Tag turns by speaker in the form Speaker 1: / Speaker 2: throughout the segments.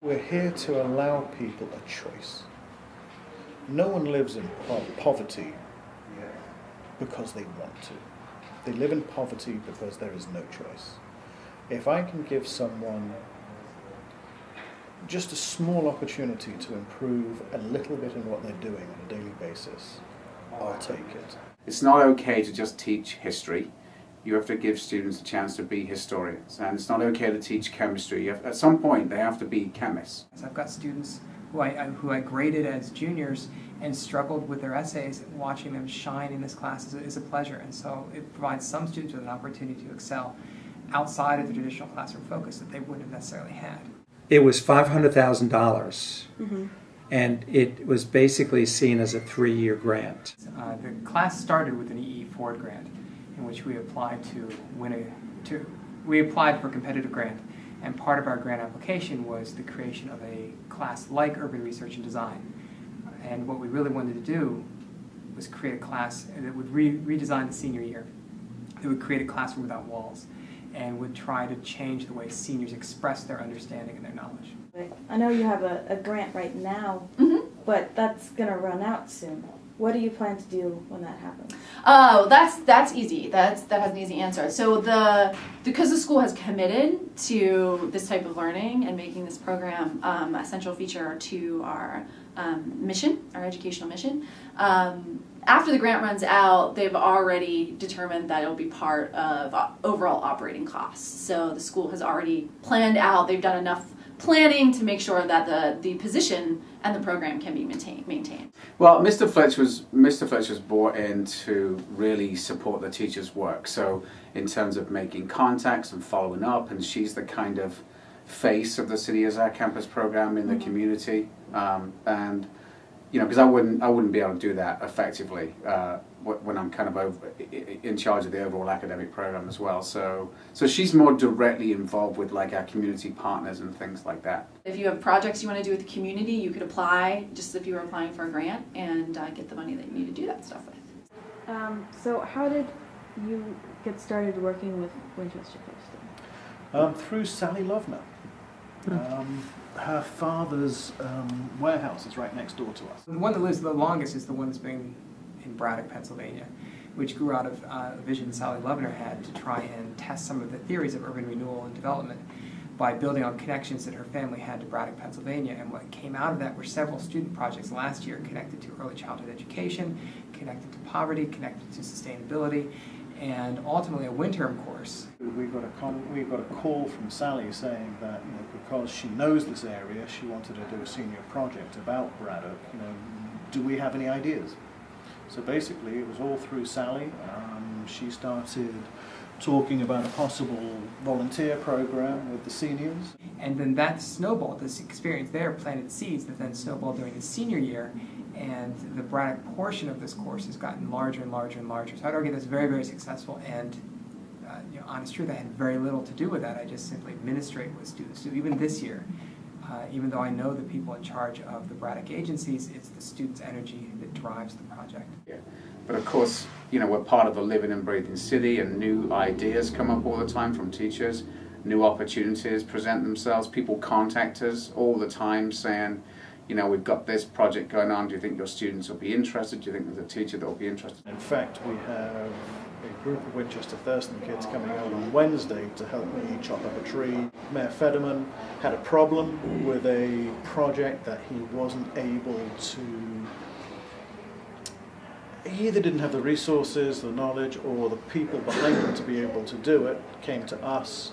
Speaker 1: We're here to allow people a choice. No one lives in poverty because they want to. They live in poverty because there is no choice. If I can give someone just a small opportunity to improve a little bit in what they're doing on a daily basis, I'll take it.
Speaker 2: It's not okay to just teach history. You have to give students a chance to be historians. And it's not okay to teach chemistry. At some point, they have to be chemists.
Speaker 3: I've got students who I graded as juniors and struggled with their essays. Watching them shine in this class is a pleasure. And so it provides some students with an opportunity to excel outside of the traditional classroom focus that they wouldn't have necessarily had.
Speaker 4: It was $500,000, and it was basically seen as a 3-year grant.
Speaker 3: The class started with an E.E. Ford grant, in which we applied we applied for a competitive grant, and part of our grant application was the creation of a class like Urban Research and Design. And what we really wanted to do was create a class that would redesign the senior year. It would create a classroom without walls, and would try to change the way seniors express their understanding and their knowledge.
Speaker 5: I know you have a grant right now, but that's going to run out soon. What do you plan to do when that happens?
Speaker 6: Oh, that's easy. That has an easy answer. So because the school has committed to this type of learning and making this program a central feature to our mission, our educational mission. After the grant runs out, they've already determined that it'll be part of overall operating costs. So the school has already planned out, they've done enough planning to make sure that the position and the program can be maintained.
Speaker 2: Well, Mr. Fletch was brought in to really support the teachers' work. So in terms of making contacts and following up, and she's the kind of face of the City as Our Campus program in the community. And you know, because I wouldn't be able to do that effectively when I'm kind of in charge of the overall academic program as well. So she's more directly involved with like our community partners and things like that.
Speaker 6: If you have projects you want to do with the community, you could apply just if you were applying for a grant and get the money that you need to do that stuff with.
Speaker 5: So how did you get started working with Winchester Thurston?
Speaker 1: Through Sally Lovner. Her father's warehouse is right next door to us.
Speaker 3: The one that lives the longest is the one that's been in Braddock, Pennsylvania, which grew out of a vision Sally Lovner had to try and test some of the theories of urban renewal and development by building on connections that her family had to Braddock, Pennsylvania. And what came out of that were several student projects last year connected to early childhood education, connected to poverty, connected to sustainability, and ultimately a wind-term course.
Speaker 1: We got a call from Sally saying that, you know, because she knows this area, she wanted to do a senior project about Braddock. You know, do we have any ideas? So basically, it was all through Sally. She started talking about a possible volunteer program with the seniors.
Speaker 3: And then that snowballed, this experience there planted seeds that then snowballed during the senior year, and the Braddock portion of this course has gotten larger and larger and larger. So I'd argue that's very, very successful, and you know, honest truth, I had very little to do with that. I just simply administrate with students. So even this year, even though I know the people in charge of the Braddock agencies, it's the students' energy that drives the project.
Speaker 2: Yeah. But of course, you know, we're part of a living and breathing city, and new ideas come up all the time from teachers. New opportunities present themselves. People contact us all the time saying, you know, we've got this project going on. Do you think your students will be interested? Do you think there's a teacher that will be interested?
Speaker 1: In fact, we have a group of Winchester Thurston kids coming out on Wednesday to help me chop up a tree. Mayor Federman had a problem with a project that he wasn't able to. He either didn't have the resources, the knowledge, or the people behind him to be able to do it. Came to us.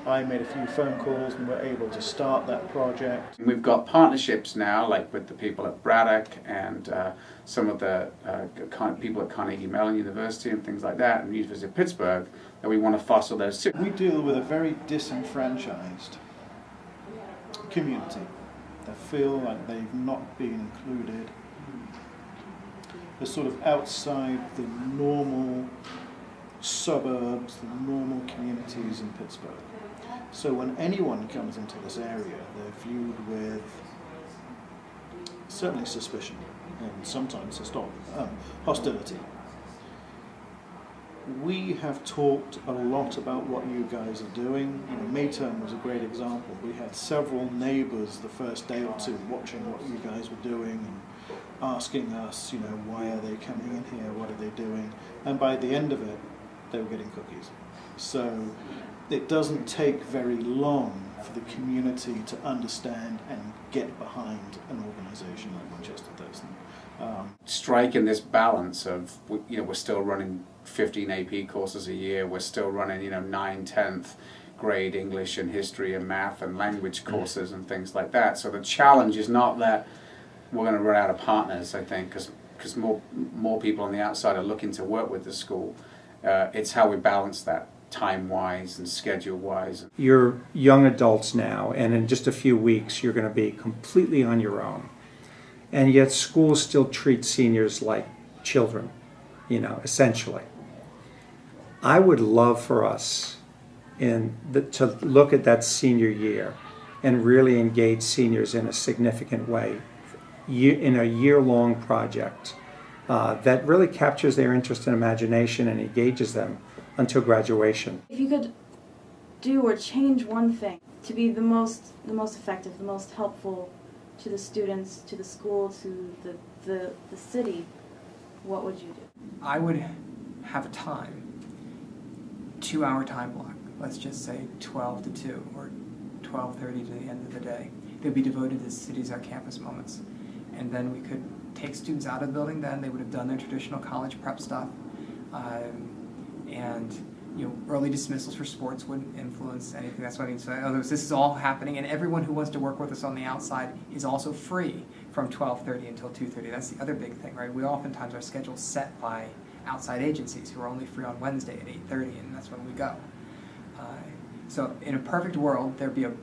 Speaker 1: I made a few phone calls and were able to start that project.
Speaker 2: We've got partnerships now, like with the people at Braddock and some of the people at Carnegie Mellon University and things like that, and University of Pittsburgh, that we want to foster those too.
Speaker 1: We deal with a very disenfranchised community that feel like they've not been included. They're sort of outside the normal suburbs, the normal communities in Pittsburgh. So when anyone comes into this area, they're viewed with certainly suspicion and sometimes hostility. we have talked a lot about what you guys are doing. You know, Mayturn was a great example. We had several neighbours the first day or two watching what you guys were doing and asking us, you know, why are they coming in here, what are they doing? And by the end of it, they were getting cookies. So it doesn't take very long for the community to understand and get behind an organisation like Winchester Thurston.
Speaker 2: Striking this balance of, you know, we're still running 15 AP courses a year, we're still running, you know, 9, 10th grade English and history and math and language courses and things like that. So the challenge is not that we're going to run out of partners, I think, because more people on the outside are looking to work with the school. It's how we balance that time-wise and schedule-wise.
Speaker 4: You're young adults now, and in just a few weeks you're going to be completely on your own. And yet schools still treat seniors like children, you know, essentially. I would love for us to look at that senior year and really engage seniors in a significant way in a year-long project that really captures their interest and imagination and engages them until graduation.
Speaker 5: If you could do or change one thing to be the most effective, the most helpful to the students, to the school, to the city, what would you do?
Speaker 3: I would have a time, 2-hour time block, let's just say 12 to 2 or 12:30 to the end of the day. They'd be devoted to cities on campus moments. And then we could take students out of the building then, they would have done their traditional college prep stuff. And you know, early dismissals for sports wouldn't influence anything. That's what I mean. So this is all happening, and everyone who wants to work with us on the outside is also free from 12:30 until 2:30. That's the other big thing, right? We oftentimes our schedule's set by outside agencies who are only free on Wednesday at 8:30, and that's when we go. So in a perfect world, there'd be a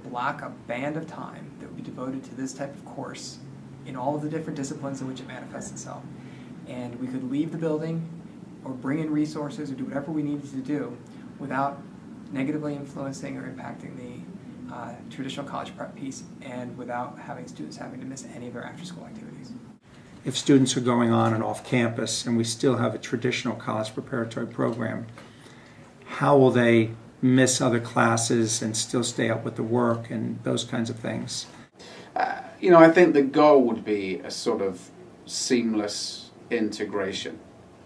Speaker 3: band of time that would be devoted to this type of course in all of the different disciplines in which it manifests itself. And we could leave the building or bring in resources or do whatever we needed to do without negatively influencing or impacting the traditional college prep piece and without having students having to miss any of their after-school activities.
Speaker 4: If students are going on and off campus and we still have a traditional college preparatory program, how will they miss other classes and still stay up with the work and those kinds of things?
Speaker 2: You know, I think the goal would be a sort of seamless integration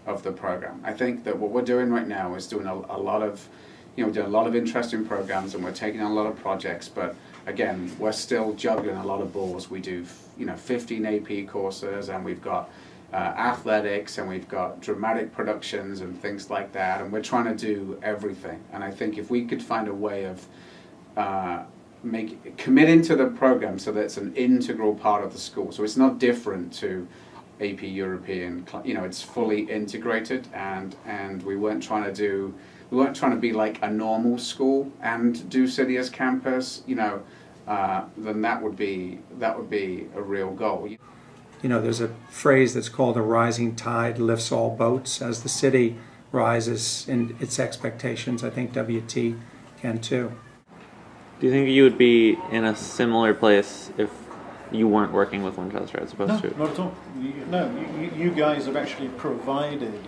Speaker 2: of the program. I think that what we're doing right now is doing a lot of, you know, doing a lot of interesting programs and we're taking on a lot of projects, but again, we're still juggling a lot of balls. We do, you know, 15 AP courses and we've got athletics and we've got dramatic productions and things like that, and we're trying to do everything. And I think if we could find a way of committing to the program so that it's an integral part of the school, so it's not different to AP European, you know, it's fully integrated, and we weren't trying to be like a normal school and do city as campus, you know, then that would be a real goal.
Speaker 4: You know, there's a phrase that's called a rising tide lifts all boats. As the city rises in its expectations, I think WT can too.
Speaker 7: Do you think you would be in a similar place if you weren't working with Winchester as opposed to?
Speaker 1: No, not at all. You guys have actually provided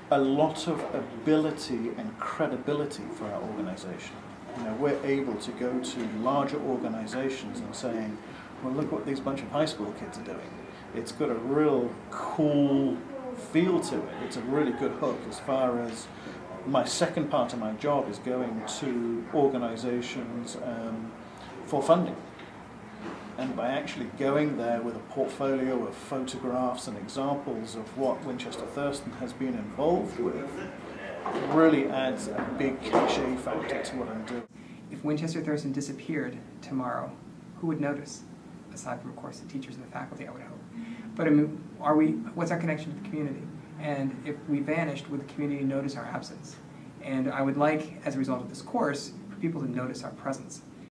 Speaker 1: a lot of ability and credibility for our organisation. You know, we're able to go to larger organisations and saying, well, look what these bunch of high school kids are doing. It's got a real cool feel to it. It's a really good hook as far as my second part of my job is going to organisations for funding. And by actually going there with a portfolio of photographs and examples of what Winchester Thurston has been involved with, really adds a big cachet factor to what I'm doing.
Speaker 3: If Winchester Thurston disappeared tomorrow, who would notice? Aside from, of course, the teachers and the faculty, I would hope. But I mean, what's our connection to the community? And if we vanished, would the community notice our absence? And I would like, as a result of this course, for people to notice our presence.